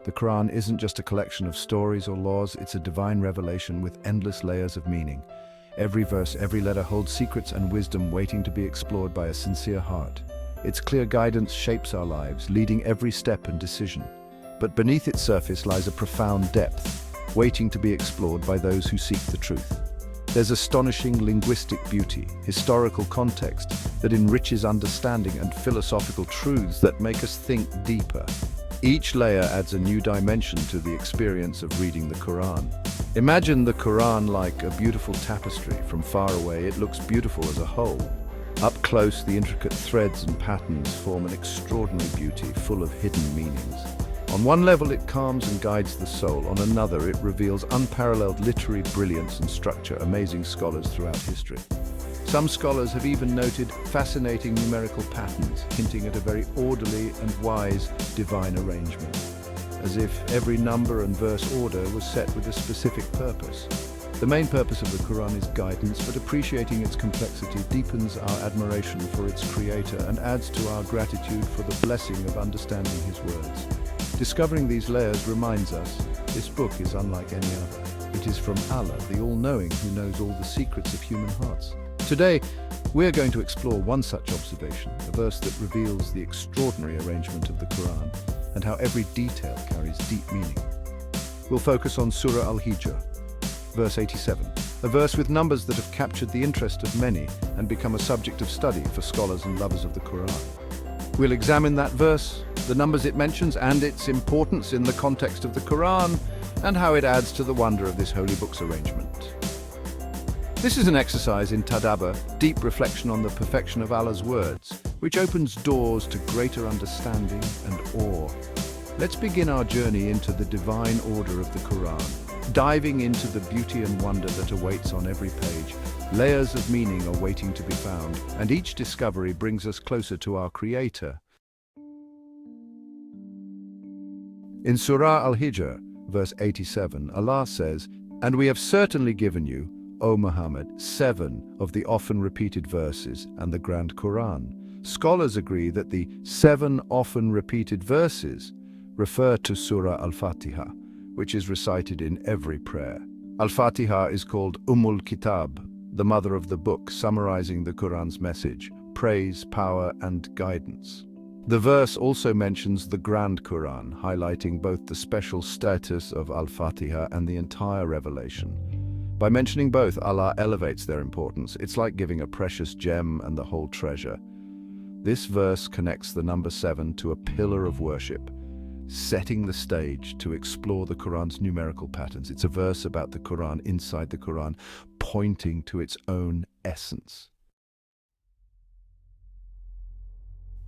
The Quran isn't just a collection of stories or laws, it's a divine revelation with endless layers of meaning. Every verse, every letter holds secrets and wisdom waiting to be explored by a sincere heart. Its clear guidance shapes our lives, leading every step and decision. But beneath its surface lies a profound depth, waiting to be explored by those who seek the truth. There's astonishing linguistic beauty, historical context that enriches understanding, and philosophical truths that make us think deeper. Each layer adds a new dimension to the experience of reading the Quran. Imagine the Quran like a beautiful tapestry. From far away, it looks beautiful as a whole. Up close, the intricate threads and patterns form an extraordinary beauty, full of hidden meanings. On one level, it calms and guides the soul. On another, it reveals unparalleled literary brilliance and structure, amazing scholars throughout history. Some scholars have even noted fascinating numerical patterns, hinting at a very orderly and wise divine arrangement, as if every number and verse order was set with a specific purpose. The main purpose of the Quran is guidance, but appreciating its complexity deepens our admiration for its creator and adds to our gratitude for the blessing of understanding his words. Discovering these layers reminds us this book is unlike any other. It is from Allah, the all-knowing, who knows all the secrets of human hearts. Today, we're going to explore one such observation, a verse that reveals the extraordinary arrangement of the Quran and how every detail carries deep meaning. We'll focus on Surah Al-Hijr, verse 87, a verse with numbers that have captured the interest of many and become a subject of study for scholars and lovers of the Quran. We'll examine that verse, the numbers it mentions, and its importance in the context of the Quran, and how it adds to the wonder of this holy book's arrangement. This is an exercise in tadabbur, deep reflection on the perfection of Allah's words, which opens doors to greater understanding and awe. Let's begin our journey into the divine order of the Quran, diving into the beauty and wonder that awaits on every page. Layers of meaning are waiting to be found, and each discovery brings us closer to our Creator. In Surah Al-Hijr, verse 87, Allah says, "And we have certainly given you, O Muhammad, 7 of the often repeated verses and the Grand Quran." Scholars agree that the 7 often repeated verses refer to Surah Al-Fatihah, which is recited in every prayer. Al-Fatihah is called Kitab, the mother of the book, summarizing the Quran's message, praise, power, and guidance. The verse also mentions the Grand Quran, highlighting both the special status of Al-Fatihah and the entire revelation. By mentioning both, Allah elevates their importance. It's like giving a precious gem and the whole treasure. This verse connects the number 7 to a pillar of worship, setting the stage to explore the Quran's numerical patterns. It's a verse about the Quran inside the Quran, pointing to its own essence.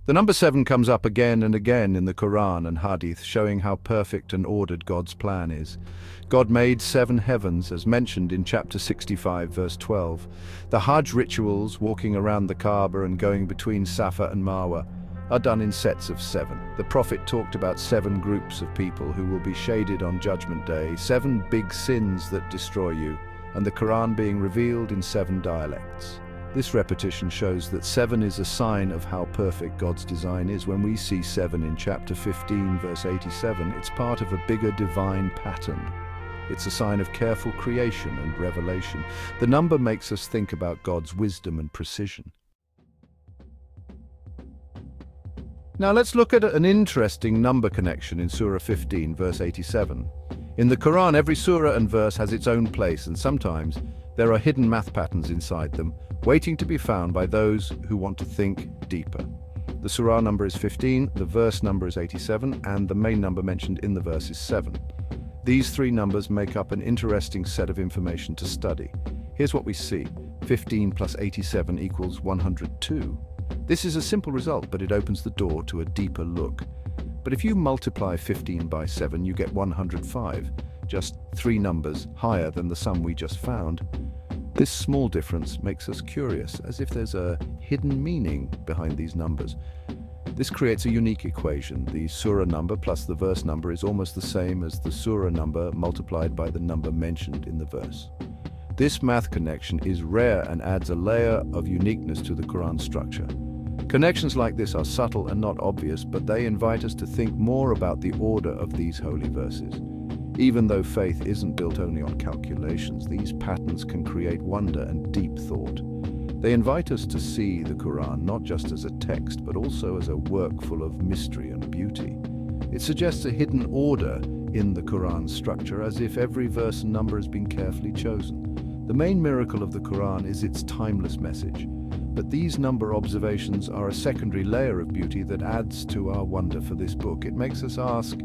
The number 7 comes up again and again in the Quran and Hadith, showing how perfect and ordered God's plan is. God made 7 heavens, as mentioned in chapter 65, verse 12. The Hajj rituals, walking around the Kaaba and going between Safa and Marwa, are done in sets of 7. The Prophet talked about 7 groups of people who will be shaded on Judgment Day, 7 big sins that destroy you, and the Quran being revealed in 7 dialects. This repetition shows that 7 is a sign of how perfect God's design is. When we see 7 in chapter 15, verse 87, it's part of a bigger divine pattern. It's a sign of careful creation and revelation. The number makes us think about God's wisdom and precision. Now let's look at an interesting number connection in Surah 15, verse 87. In the Quran, every surah and verse has its own place, and sometimes there are hidden math patterns inside them, waiting to be found by those who want to think deeper. The surah number is 15, the verse number is 87, and the main number mentioned in the verse is 7. These 3 numbers make up an interesting set of information to study. Here's what we see. 15 plus 87 equals 102. This is a simple result, but it opens the door to a deeper look. But if you multiply 15 by 7, you get 105, just 3 numbers higher than the sum we just found. This small difference makes us curious, as if there's a hidden meaning behind these numbers. This creates a unique equation. The surah number plus the verse number is almost the same as the surah number multiplied by the number mentioned in the verse. This math connection is rare and adds a layer of uniqueness to the Quran structure. Connections like this are subtle and not obvious, but they invite us to think more about the order of these holy verses. Even though faith isn't built only on calculations, these patterns can create wonder and deep thought. They invite us to see the Quran not just as a text, but also as a work full of mystery and beauty. It suggests a hidden order in the Quran's structure, as if every verse and number has been carefully chosen. The main miracle of the Quran is its timeless message, but these number observations are a secondary layer of beauty that adds to our wonder for this book. It makes us ask,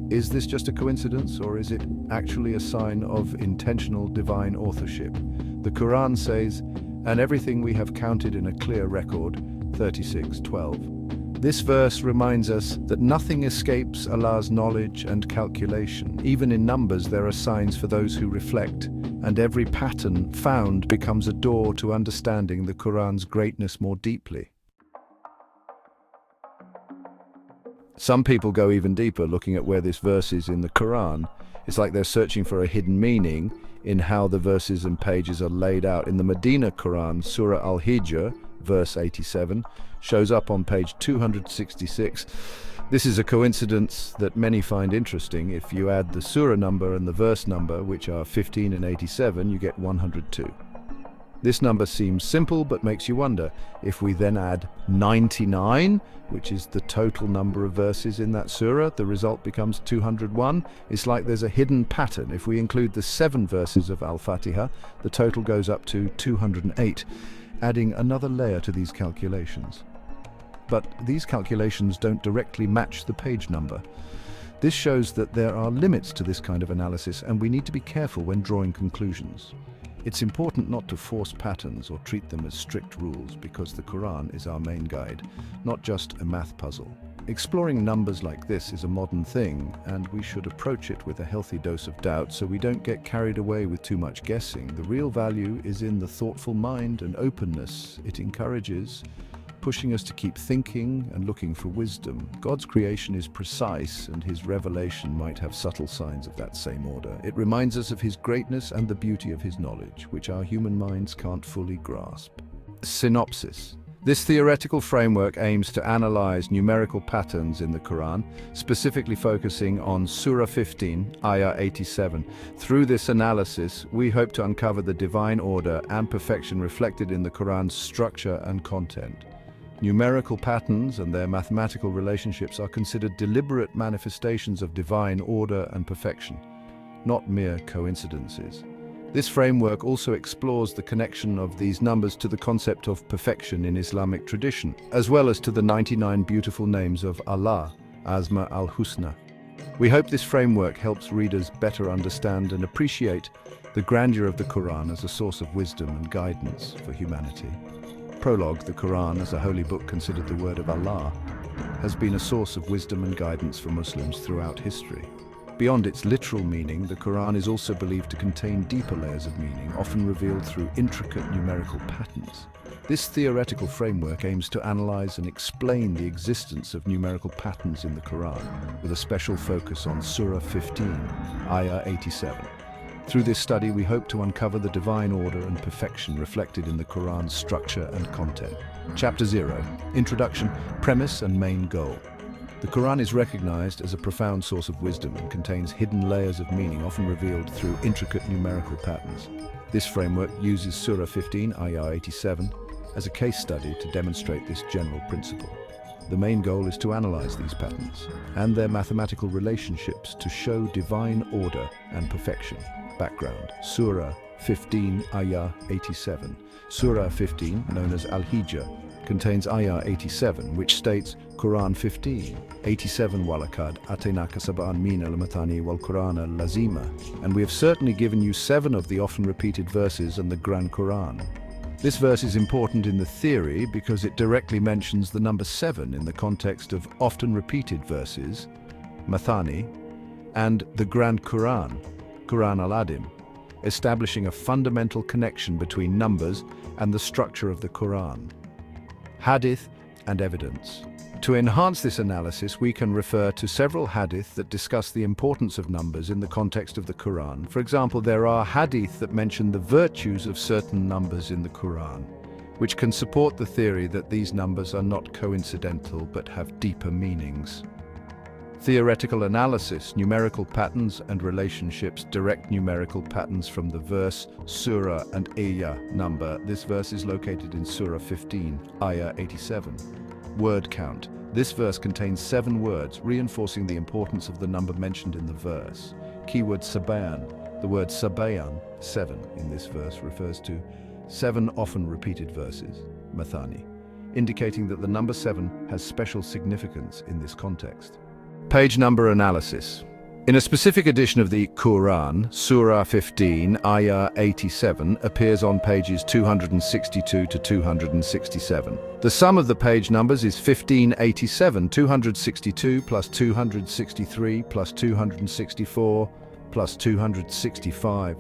is this just a coincidence, or is it actually a sign of intentional divine authorship? The Quran says, "And everything we have counted in a clear record," 36:12. This verse reminds us that nothing escapes Allah's knowledge and calculation. Even in numbers, there are signs for those who reflect, and every pattern found becomes a door to understanding the Quran's greatness more deeply. Some people go even deeper, looking at where this verse is in the Quran. It's like they're searching for a hidden meaning in how the verses and pages are laid out. In the Medina Quran, Surah Al-Hijr, verse 87, shows up on page 266. This is a coincidence that many find interesting. If you add the surah number and the verse number, which are 15 and 87, you get 102. This number seems simple, but makes you wonder. If we then add 99, which is the total number of verses in that surah, the result becomes 201. It's like there's a hidden pattern. If we include the 7 verses of Al-Fatihah, the total goes up to 208, adding another layer to these calculations. But these calculations don't directly match the page number. This shows that there are limits to this kind of analysis, and we need to be careful when drawing conclusions. It's important not to force patterns or treat them as strict rules, because the Quran is our main guide, not just a math puzzle. Exploring numbers like this is a modern thing, and we should approach it with a healthy dose of doubt so we don't get carried away with too much guessing. The real value is in the thoughtful mind and openness it encourages, pushing us to keep thinking and looking for wisdom. God's creation is precise, and his revelation might have subtle signs of that same order. It reminds us of his greatness and the beauty of his knowledge, which our human minds can't fully grasp. Synopsis. This theoretical framework aims to analyze numerical patterns in the Quran, specifically focusing on Surah 15, Ayat 87. Through this analysis, we hope to uncover the divine order and perfection reflected in the Quran's structure and content. Numerical patterns and their mathematical relationships are considered deliberate manifestations of divine order and perfection, not mere coincidences. This framework also explores the connection of these numbers to the concept of perfection in Islamic tradition, as well as to the 99 beautiful names of Allah, Asma al-Husna. We hope this framework helps readers better understand and appreciate the grandeur of the Quran as a source of wisdom and guidance for humanity. Prologue. The Quran, as a holy book considered the word of Allah, has been a source of wisdom and guidance for Muslims throughout history. Beyond its literal meaning, the Quran is also believed to contain deeper layers of meaning, often revealed through intricate numerical patterns. This theoretical framework aims to analyze and explain the existence of numerical patterns in the Quran, with a special focus on Surah 15, Ayah 87. Through this study, we hope to uncover the divine order and perfection reflected in the Quran's structure and content. Chapter 0. Introduction, Premise and Main Goal. The Quran is recognized as a profound source of wisdom and contains hidden layers of meaning, often revealed through intricate numerical patterns. This framework uses Surah 15, Ayah 87, as a case study to demonstrate this general principle. The main goal is to analyze these patterns and their mathematical relationships to show divine order and perfection. Background. Surah 15, Ayah 87. Surah 15, known as Al-Hijr, contains Ayah 87, which states, Quran 15, 87 walakad atainaka sab'an min al-mathani wal Quran al-lazima. And we have certainly given you 7 of the often repeated verses in the Grand Quran. This verse is important in the theory because it directly mentions the number 7 in the context of often repeated verses, mathani, and the Grand Quran, Quran al-Adim, establishing a fundamental connection between numbers and the structure of the Quran. Hadith and evidence. To enhance this analysis, we can refer to several hadith that discuss the importance of numbers in the context of the Quran. For example, there are hadith that mention the virtues of certain numbers in the Quran. which can support the theory that these numbers are not coincidental but have deeper meanings. Theoretical analysis, numerical patterns and relationships. Direct numerical patterns from the verse, surah and ayah number. This verse is located in Surah 15, Ayah 87. Word count. This verse contains 7 words, reinforcing the importance of the number mentioned in the verse. Keyword sabayan. The word sabayan, 7, in this verse refers to 7 often repeated verses, mathani, indicating that the number 7 has special significance in this context. Page number analysis. In a specific edition of the Quran, Surah 15, Ayah 87 appears on pages 262 to 267. The sum of the page numbers is 1587, 262 plus 263 plus 264 plus 265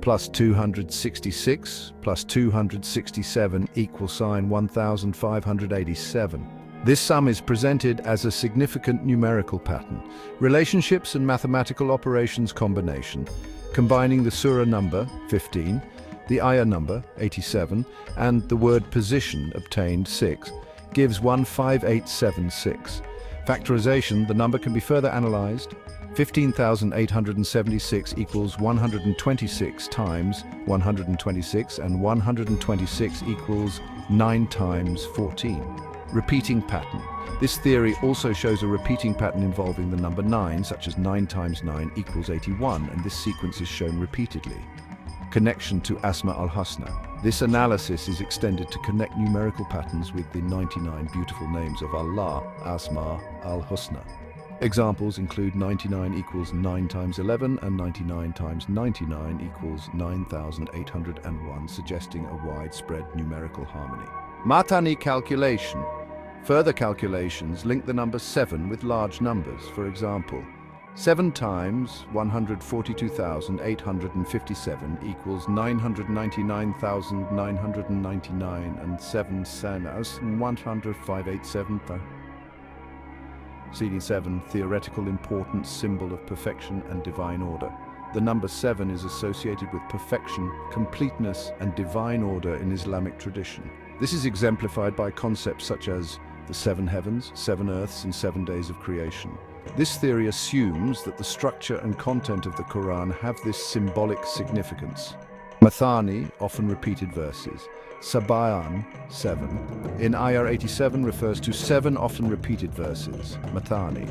plus 266 plus 267 equals 1587. This sum is presented as a significant numerical pattern, relationships and mathematical operations combination, combining the surah number, 15, the ayah number, 87, and the word position, obtained, 6, gives 15876. Factorization, the number can be further analyzed. 15,876 equals 126 times 126, and 126 equals 9 times 14. Repeating pattern. This theory also shows a repeating pattern involving the number 9, such as 9 times 9 equals 81, and this sequence is shown repeatedly. Connection to Asma al-Husna. This analysis is extended to connect numerical patterns with the 99 beautiful names of Allah, Asma al-Husna. Examples include 99 equals 9 times 11 and 99 times 99 equals 9,801, suggesting a widespread numerical harmony. Matani calculation. Further calculations link the number 7 with large numbers. For example, 7 times 142,857 equals 999,999 and 7 sanas 10587. CD7, theoretical importance, symbol of perfection and divine order. The number 7 is associated with perfection, completeness, and divine order in Islamic tradition. This is exemplified by concepts such as the 7 heavens, 7 earths, and 7 days of creation. This theory assumes that the structure and content of the Quran have this symbolic significance. Mathani, often repeated verses. Sabayan, 7, in Ayah 87 refers to 7 often repeated verses, Mathani.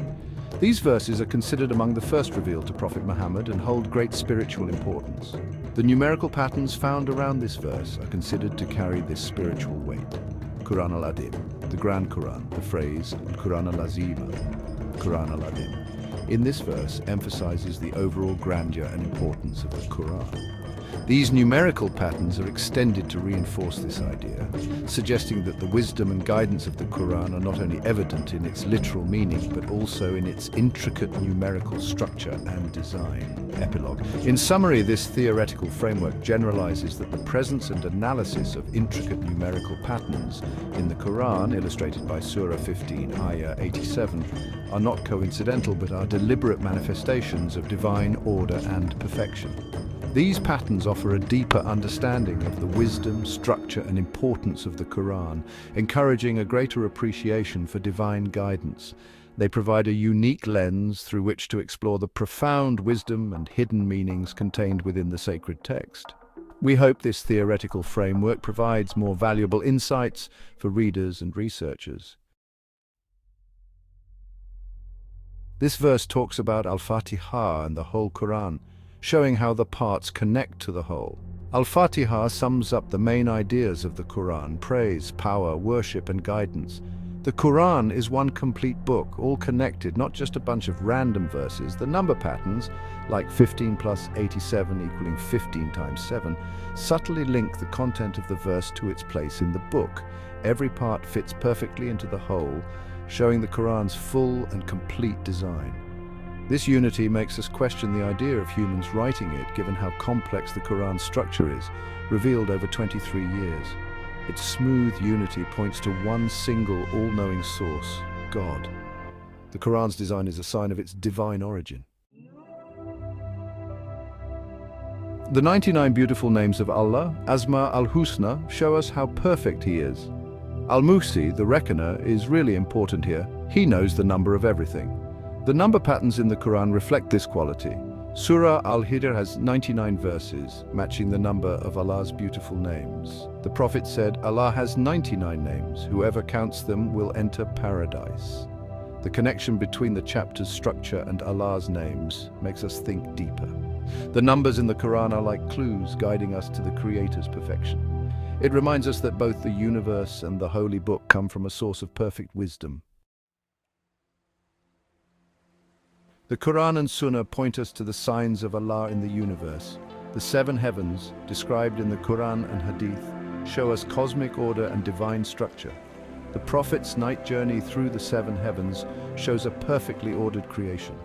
These verses are considered among the first revealed to Prophet Muhammad and hold great spiritual importance. The numerical patterns found around this verse are considered to carry this spiritual weight. Quran al-Adim, the Grand Quran, the phrase Quran al-Azima, Quran al-Adim, in this verse emphasizes the overall grandeur and importance of the Quran. These numerical patterns are extended to reinforce this idea, suggesting that the wisdom and guidance of the Quran are not only evident in its literal meaning, but also in its intricate numerical structure and design. Epilogue. In summary, this theoretical framework generalizes that the presence and analysis of intricate numerical patterns in the Quran, illustrated by Surah 15, Ayah 87, are not coincidental but are deliberate manifestations of divine order and perfection. These patterns offer a deeper understanding of the wisdom, structure, and importance of the Quran, encouraging a greater appreciation for divine guidance. They provide a unique lens through which to explore the profound wisdom and hidden meanings contained within the sacred text. We hope this theoretical framework provides more valuable insights for readers and researchers. This verse talks about al-Fatihah and the whole Quran, showing how the parts connect to the whole. Al-Fatihah sums up the main ideas of the Quran: praise, power, worship, and guidance. The Quran is one complete book, all connected, not just a bunch of random verses. The number patterns, like 15 plus 87 equaling 15 times 7, subtly link the content of the verse to its place in the book. Every part fits perfectly into the whole, showing the Quran's full and complete design. This unity makes us question the idea of humans writing it, given how complex the Quran's structure is, revealed over 23 years. Its smooth unity points to one single, all-knowing source, God. The Quran's design is a sign of its divine origin. The 99 beautiful names of Allah, Asma al-Husna, show us how perfect He is. Al-Muhsi, the reckoner, is really important here. He knows the number of everything. The number patterns in the Quran reflect this quality. Surah Al-Hijr has 99 verses, matching the number of Allah's beautiful names. The Prophet said, Allah has 99 names. Whoever counts them will enter paradise. The connection between the chapter's structure and Allah's names makes us think deeper. The numbers in the Quran are like clues guiding us to the Creator's perfection. It reminds us that both the universe and the Holy Book come from a source of perfect wisdom. The Quran and Sunnah point us to the signs of Allah in the universe. The seven heavens, described in the Quran and Hadith, show us cosmic order and divine structure. The Prophet's night journey through the seven heavens shows a perfectly ordered creation.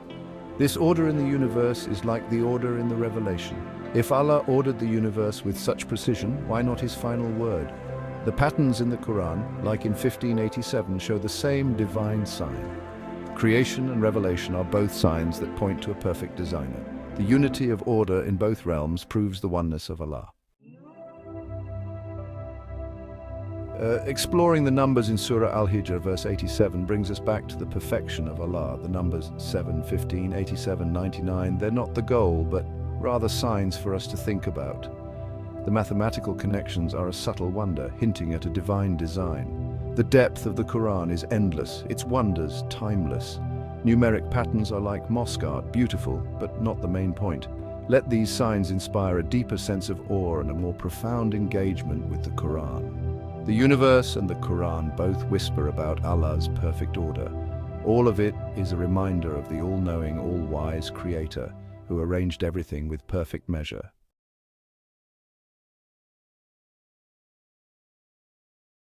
This order in the universe is like the order in the Revelation. If Allah ordered the universe with such precision, why not His final word? The patterns in the Quran, like in 1587, show the same divine sign. Creation and revelation are both signs that point to a perfect designer. The unity of order in both realms proves the oneness of Allah. Exploring the numbers in Surah Al-Hijr, verse 87, brings us back to the perfection of Allah. The numbers 7, 15, 87, 99, they're not the goal, but rather signs for us to think about. The mathematical connections are a subtle wonder, hinting at a divine design. The depth of the Quran is endless, its wonders timeless. Numeric patterns are like moss art, beautiful, but not the main point. Let these signs inspire a deeper sense of awe and a more profound engagement with the Quran. The universe and the Quran both whisper about Allah's perfect order. All of it is a reminder of the all-knowing, all-wise Creator who arranged everything with perfect measure.